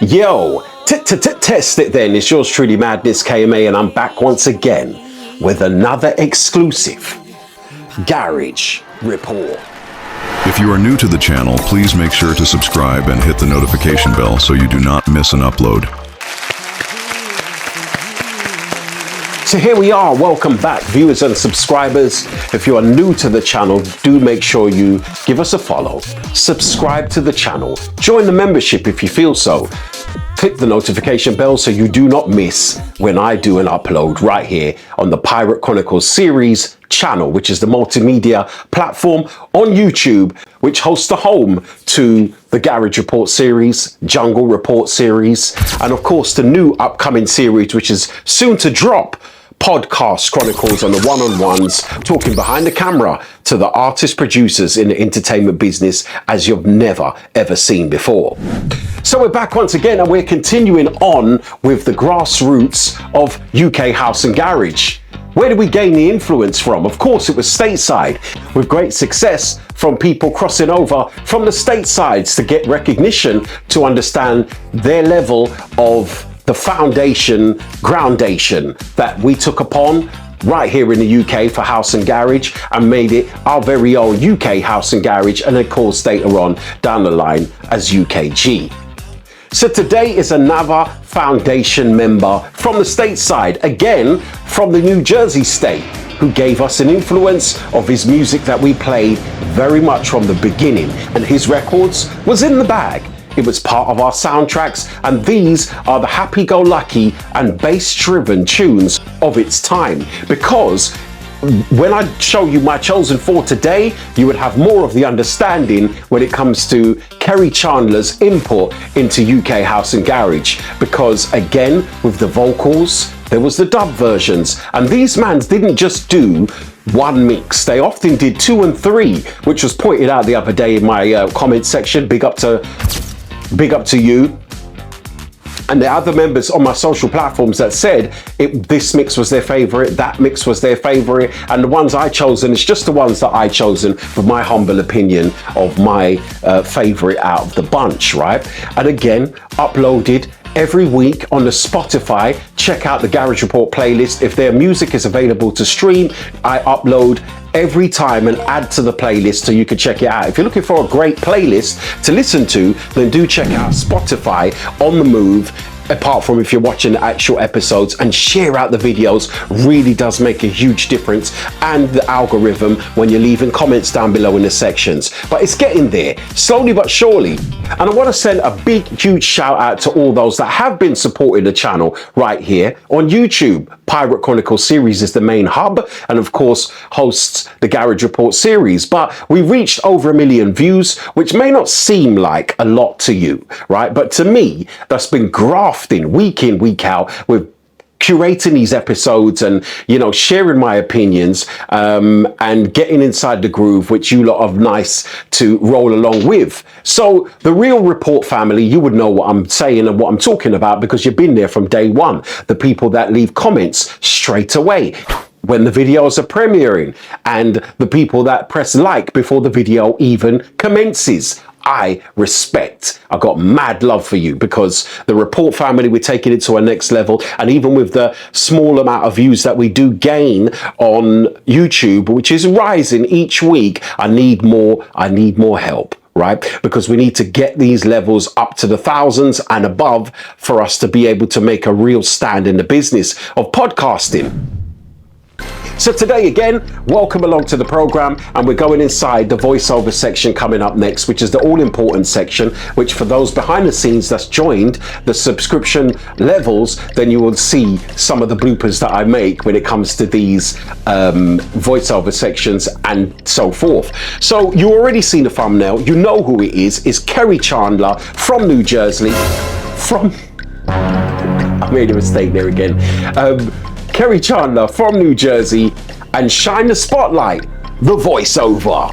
Yo, test it then. It's yours truly, Maddness KMA, and I'm back once again with another exclusive Garage Report. If you are new to the channel, please make sure to subscribe and hit the notification bell so you do not miss an upload. So here we are, welcome back viewers and subscribers. If you are new to the channel, do make sure you give us a follow, subscribe to the channel, join the membership if you feel so. Click the notification bell so you do not miss when I do an upload right here on the Pirate Chronicles series channel, which is the multimedia platform on YouTube, which hosts the home to the Garage Report series, Jungle Report series, and of course the new upcoming series, which is soon to drop, Podcast Chronicles, on the one-on-ones, talking behind the camera to the artists, producers in the entertainment business as you've never ever seen before. So we're back once again, and we're continuing on with the grassroots of UK house and garage. Where did we gain the influence from? Of course, it was stateside, with great success from people crossing over from the statesides to get recognition, to understand their level of the groundation that we took upon right here in the UK for house and garage, and made it our very own UK house and garage, and of course later on down the line as UKG. So today is another foundation member from the stateside, again from the New Jersey state, who gave us an influence of his music that we played very much from the beginning, and his records was in the bag. It was part of our soundtracks, and these are the happy-go-lucky and bass-driven tunes of its time, because when I show you my chosen four today, you would have more of the understanding when it comes to Kerri Chandler's input into UK house and garage, because again, with the vocals, there was the dub versions, and these mans didn't just do one mix, they often did 2 and 3, which was pointed out the other day in my comment section. Big up to you and the other members on my social platforms that said this mix was their favorite, that mix was their favorite, and the ones I chosen, it's just the ones that I chosen for my humble opinion of my favorite out of the bunch, right? And again, uploaded every week on the Spotify. Check out the Garage Report playlist. If their music is available to stream, I upload every time and add to the playlist so you can check it out. If you're looking for a great playlist to listen to, then do check out Spotify on the move. Apart from if you're watching the actual episodes, and share out the videos really does make a huge difference, and the algorithm when you're leaving comments down below in the sections. But it's getting there, slowly but surely. And I want to send a big, huge shout out to all those that have been supporting the channel right here on YouTube. Pirate Chronicles series is the main hub, and of course hosts the Garage Report series. But we reached over 1 million views, which may not seem like a lot to you, right? But to me, that's been grafting week in, week out, with curating these episodes and, you know, sharing my opinions and getting inside the groove, which you lot are nice to roll along with. So the real Report family, you would know what I'm saying and what I'm talking about, because you've been there from day one. The people that leave comments straight away when the videos are premiering, and the people that press like before the video even commences. I respect. I got mad love for you, because the Report family, we're taking it to a next level. And even with the small amount of views that we do gain on YouTube, which is rising each week, I need more help, right? Because we need to get these levels up to the thousands and above for us to be able to make a real stand in the business of podcasting. So today again, welcome along to the program, and we're going inside the voiceover section coming up next, which is the all important section, which for those behind the scenes that's joined the subscription levels, then you will see some of the bloopers that I make when it comes to these voiceover sections and so forth. So you already seen the thumbnail, you know who it is. It's Kerri Chandler from New Jersey, I made a mistake there again. Kerri Chandler from New Jersey, and shine the spotlight, the voiceover.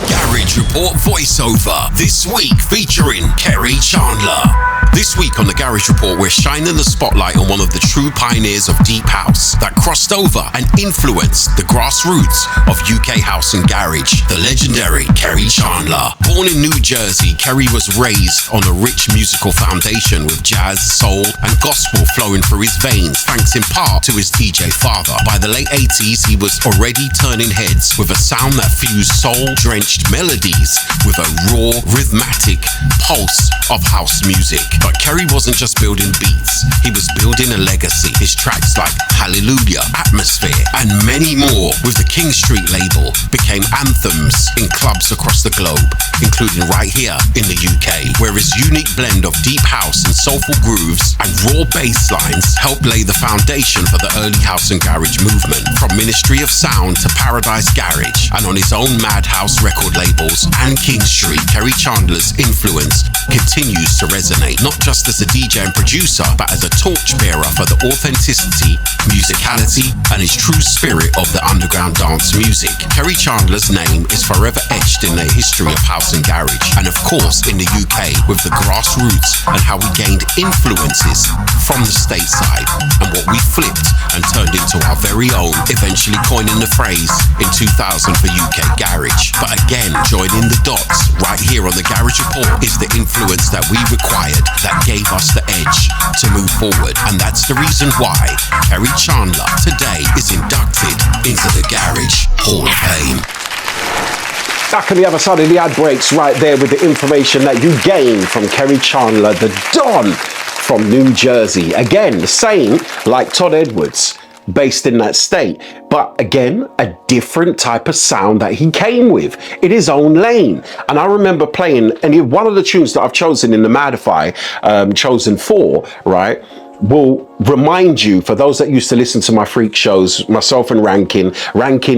Garage Report voiceover, this week featuring Kerri Chandler. This week on the Garage Report, we're shining the spotlight on one of the true pioneers of deep house that crossed over and influenced the grassroots of UK house and garage, the legendary Kerri Chandler. Born in New Jersey, Kerri was raised on a rich musical foundation with jazz, soul, and gospel flowing through his veins, thanks in part to his DJ father. By the late 80s, he was already turning heads with a sound that fused soul-drenched melodies with a raw, rhythmic pulse of house music. But Kerri wasn't just building beats, he was building a legacy. His tracks like Hallelujah, Atmosphere, and many more with the King Street label became anthems in clubs across the globe, including right here in the UK, where his unique blend of deep house and soulful grooves and raw bass lines helped lay the foundation for the early house and garage movement. From Ministry of Sound to Paradise Garage, and on his own Madhouse record labels and King Street, Kerri Chandler's influence continues to resonate, not just as a DJ and producer, but as a torchbearer for the authenticity, musicality, and his true spirit of the underground dance music. Kerri Chandler's name is forever etched in the history of house and garage, and of course in the UK with the grassroots and how we gained influences from the stateside and what we flipped and turned into our very own, eventually coining the phrase in 2000 for UK garage. But again, joining the dots right here on the Garage Report is the influence that we required that gave us the edge to move forward, and that's the reason why Kerri Chandler today is inducted into the Garage Hall of Fame. Back on the other side of the ad breaks right there with the information that you gain from Kerri Chandler, the Don from New Jersey. Again, the same like Todd Edwards, based in that state, but again, a different type of sound that he came with in his own lane. And I remember playing, and one of the tunes that I've chosen in the Madify, chosen 4, right, will remind you, for those that used to listen to my freak shows, myself and Rankin,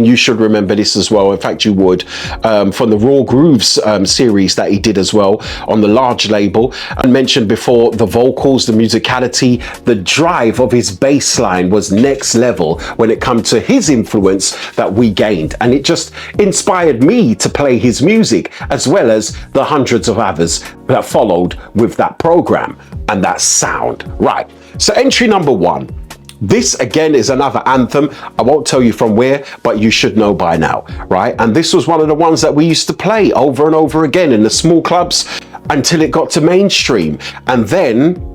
you should remember this as well. In fact, you would, from the Raw Grooves series that he did as well on the large label. I mentioned before the vocals, the musicality, the drive of his bass line was next level when it comes to his influence that we gained. And it just inspired me to play his music, as well as the hundreds of others that followed with that program and that sound. Right. So entry number 1. This again is another anthem. I won't tell you from where, but you should know by now, right? And this was one of the ones that we used to play over and over again in the small clubs until it got to mainstream. And then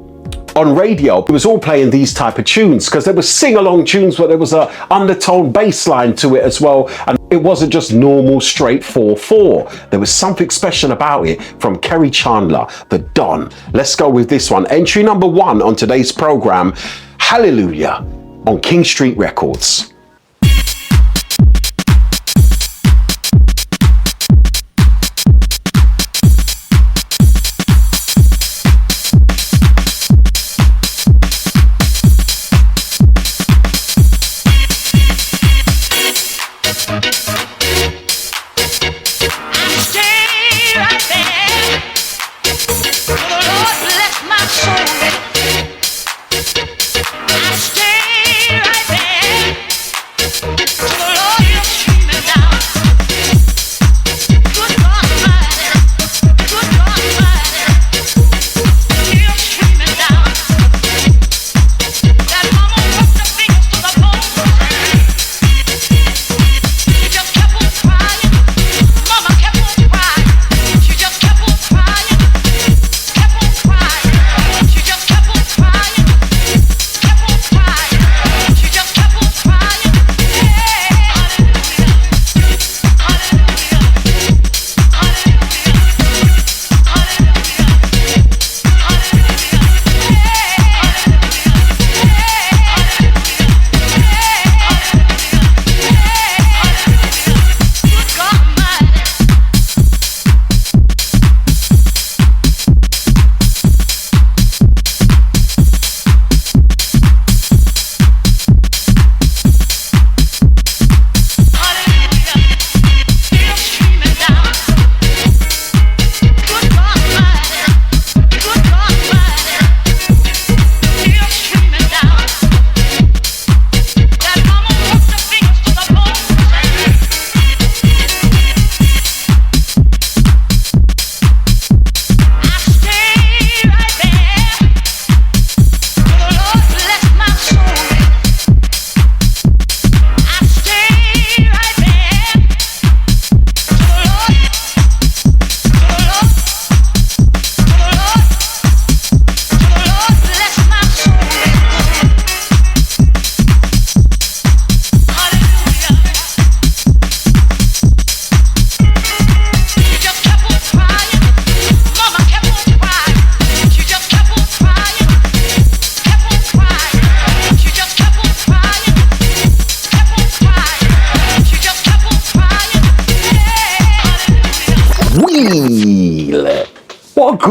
on radio, it was all playing these type of tunes because there was sing-along tunes, but there was a undertone bass line to it as well. And it wasn't just normal straight 4/4. There was something special about it from Kerri Chandler, the Don. Let's go with this one. Entry number 1 on today's program, Hallelujah, on King Street Records. I stay right there.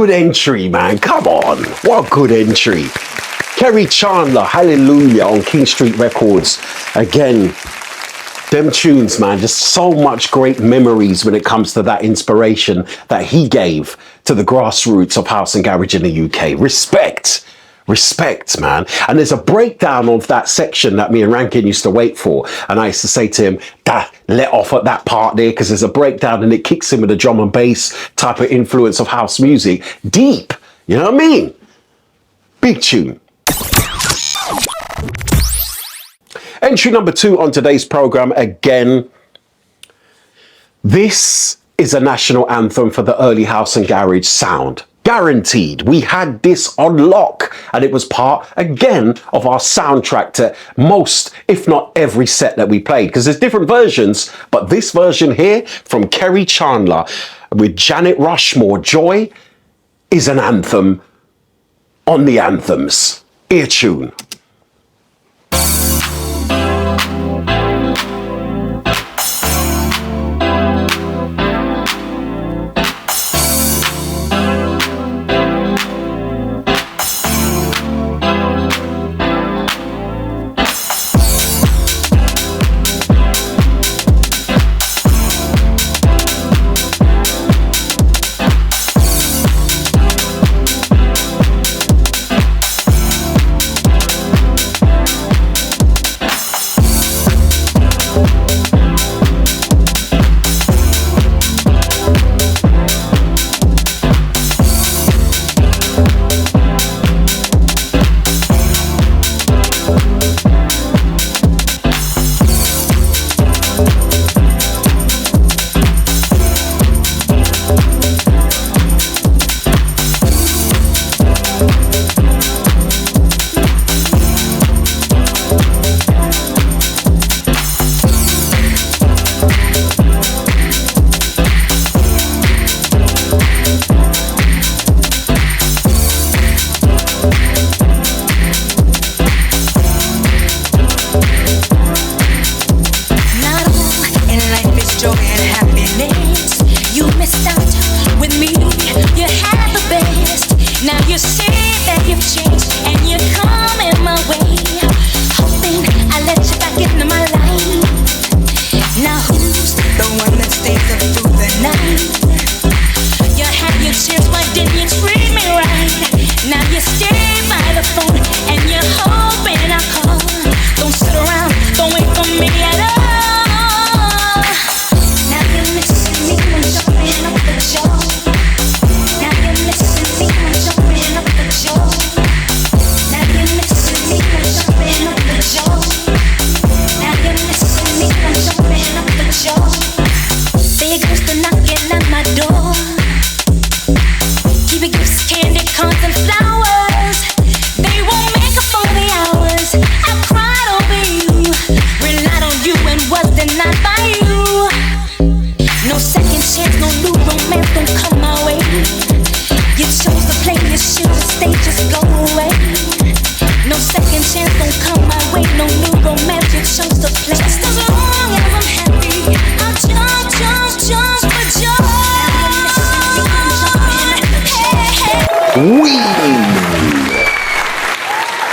good entry, man. Come on. What a good entry. Kerri Chandler, Hallelujah on King Street Records. Again, them tunes, man, just so much great memories when it comes to that inspiration that he gave to the grassroots of house and garage in the UK. Respect, man. And there's a breakdown of that section that me and Rankin used to wait for. And I used to say to him, let off at that part there, because there's a breakdown and it kicks in with the drum and bass type of influence of house music. Deep, you know what I mean? Big tune. Entry number 2 on today's program. Again, this is a national anthem for the early house and garage sound. Guaranteed. We had this on lock, and it was part, again, of our soundtrack to most, if not every set that we played, because there's different versions, but this version here from Kerri Chandler with Janet Rushmore, Joy, is an anthem on the anthems. Ear tune.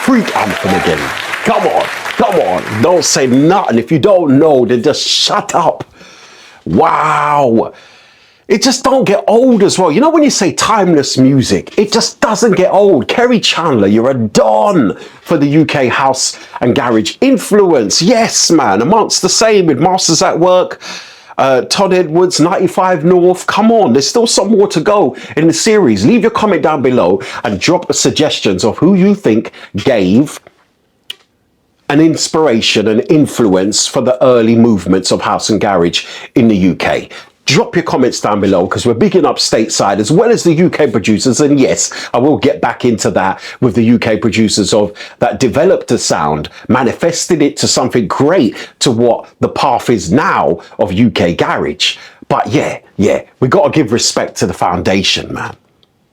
Freak anthem again. Come on. Don't say nothing. If you don't know, then just shut up. Wow. It just don't get old as well. You know when you say timeless music, it just doesn't get old. Kerri Chandler, you're a don for the UK house and garage influence. Yes, man. Amongst the same with Masters at Work, Todd Edwards, 95 North. Come on, there's still some more to go in the series. Leave your comment down below and drop suggestions of who you think gave an inspiration and influence for the early movements of house and garage in the UK. Drop your comments down below, because we're bigging up stateside as well as the UK producers. And yes, I will get back into that with the UK producers of that developed the sound, manifested it to something great to what the path is now of UK garage. But yeah, we got to give respect to the foundation, man.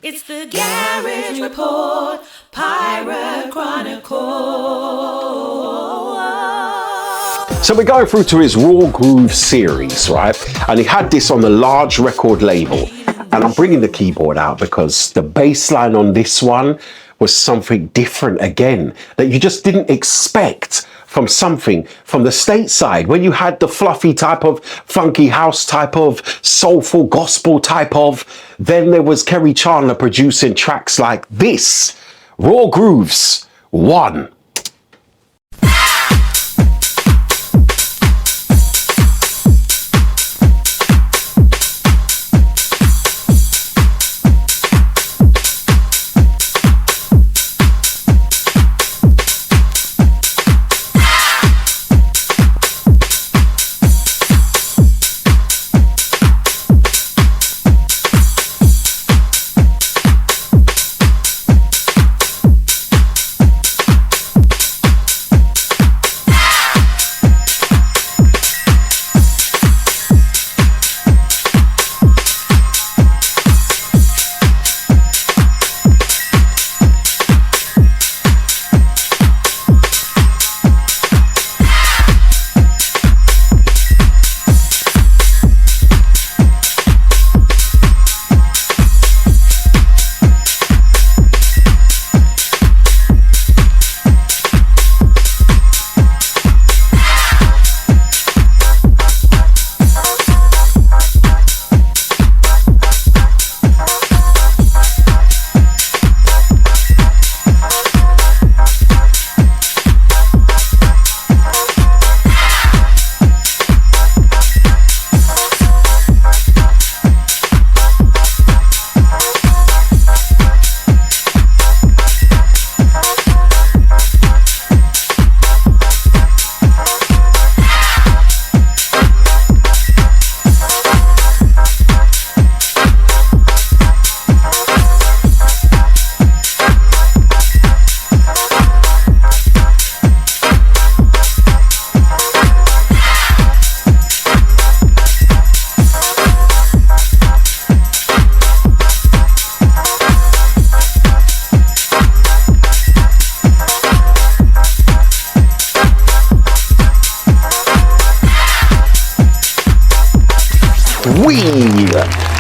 It's the Garage Report, Pirate Chronicle. So we're going through to his Raw Groove series, right? And he had this on the large record label. And I'm bringing the keyboard out because the bass line on this one was something different again that you just didn't expect from something from the stateside. When you had the fluffy type of funky house type of soulful gospel type of, then there was Kerri Chandler producing tracks like this. Raw Grooves 1.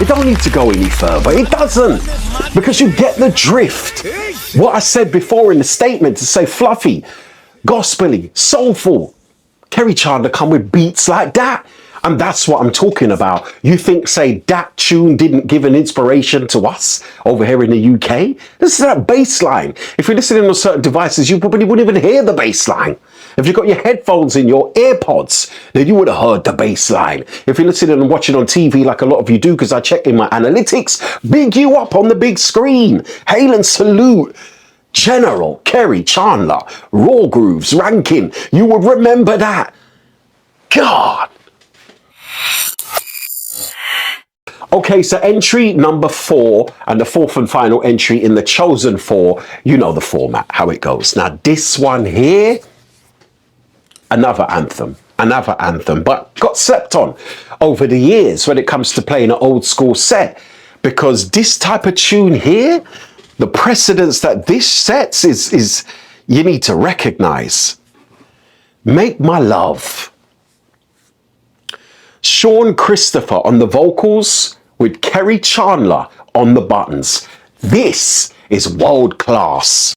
It don't need to go any further. It doesn't. Because you get the drift. What I said before in the statement to say fluffy, gospely, soulful. Kerri Chandler come with beats like that. And that's what I'm talking about. You think, say, that tune didn't give an inspiration to us over here in the UK? This is that bass line. If you're listening on certain devices, you probably wouldn't even hear the bass line. If you've got your headphones in, your AirPods, then you would have heard the bass line. If you're listening and watching on TV like a lot of you do, because I check in my analytics, big you up on the big screen. Hail and salute. General Kerri Chandler, Raw Grooves ranking. You would remember that. God. Okay, so entry number 4 and the fourth and final entry in the chosen 4. You know the format, how it goes. Now, this one here, another anthem, but got slept on over the years when it comes to playing an old school set, because this type of tune here, the precedence that this sets is you need to recognize. Make My Love. Sean Christopher on the vocals with Kerri Chandler on the buttons. This is world class.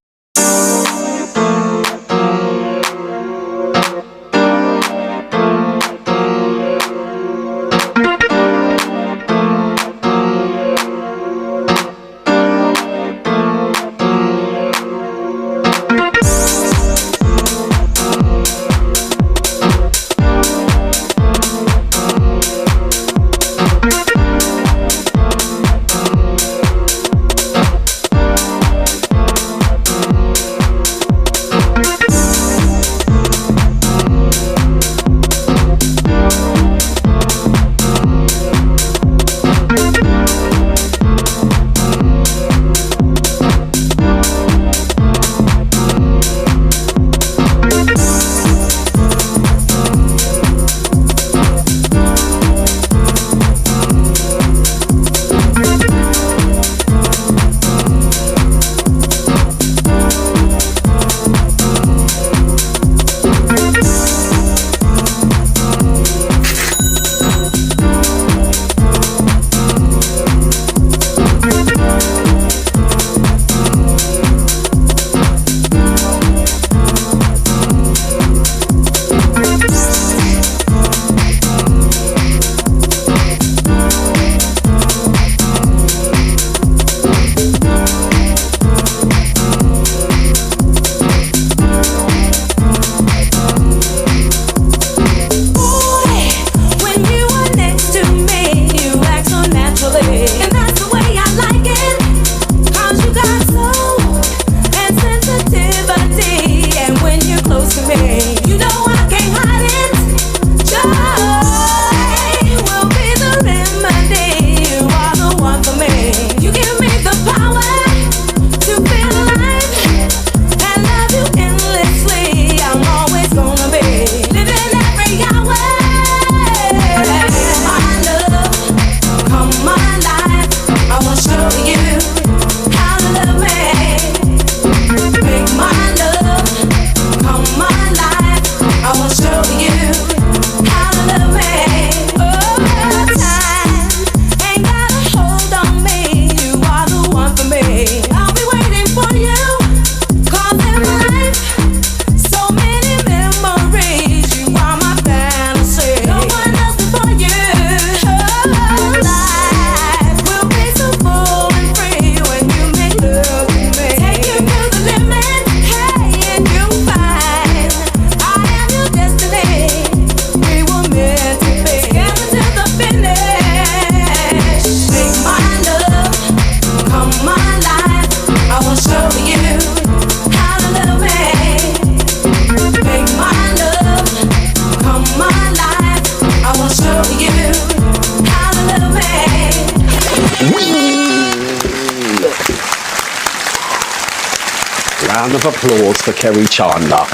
Round of applause for Kerri Chandler.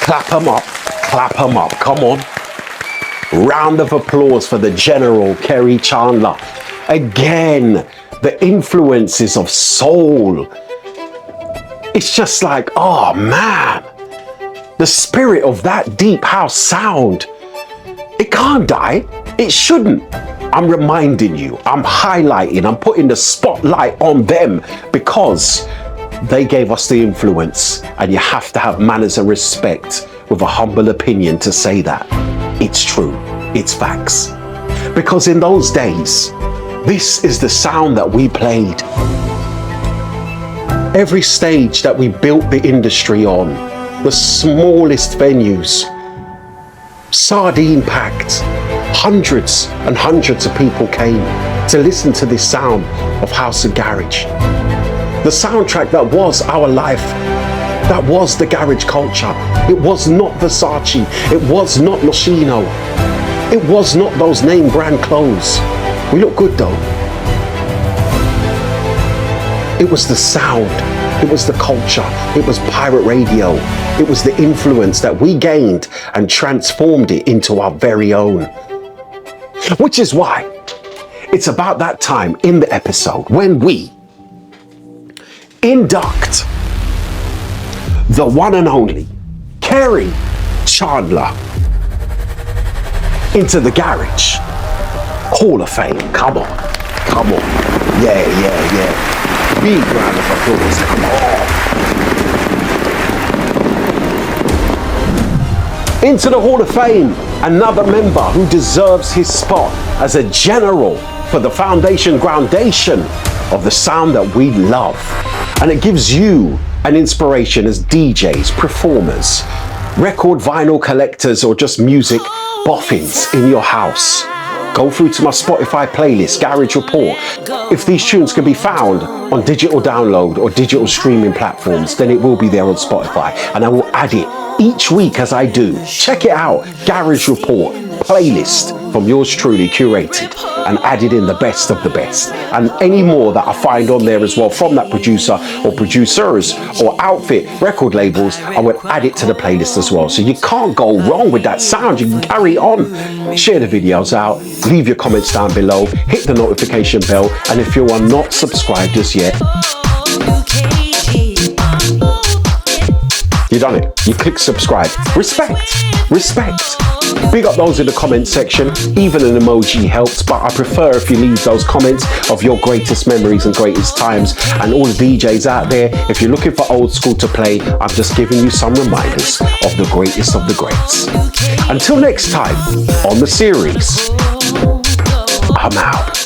Clap 'em up, clap 'em up, come on. Round of applause for the General Kerri Chandler. Again, the influences of soul. It's just like, oh man, the spirit of that deep house sound. It can't die, it shouldn't. I'm reminding you, I'm highlighting, I'm putting the spotlight on them because they gave us the influence, and you have to have manners and respect with a humble opinion to say that. It's true, it's facts. Because in those days, this is the sound that we played. Every stage that we built the industry on, the smallest venues, sardine packed, hundreds and hundreds of people came to listen to this sound of house and garage. The soundtrack that was our life, that was the garage culture. It was not Versace, it was not Moschino, it was not those name brand clothes. We look good though. It was the sound, it was the culture, it was pirate radio, it was the influence that we gained and transformed it into our very own. Which is why it's about that time in the episode when we induct the one and only Kerri Chandler into the Garage Hall of Fame. Come on, come on. Yeah, yeah, yeah. Big round of applause. Come on. Into the Hall of Fame, another member who deserves his spot as a general for the groundation of the sound that we love. And it gives you an inspiration as DJs, performers, record vinyl collectors, or just music boffins in your house. Go through to my Spotify playlist, Garage Report. If these tunes can be found on digital download or digital streaming platforms, then it will be there on Spotify. And I will add it each week as I do. Check it out, Garage Report playlist from yours truly, curated and added in the best of the best. And any more that I find on there as well from that producer or producers or outfit record labels, I would add it to the playlist as well. So you can't go wrong with that sound. You can carry on. Share the videos out, leave your comments down below, hit the notification bell, and if you are not subscribed as yet, you done it. You click subscribe. Respect. Respect. Big up those in the comment section. Even an emoji helps, but I prefer if you leave those comments of your greatest memories and greatest times. And all the DJs out there, if you're looking for old school to play, I'm just giving you some reminders of the greatest of the greats. Until next time on the series, I'm out.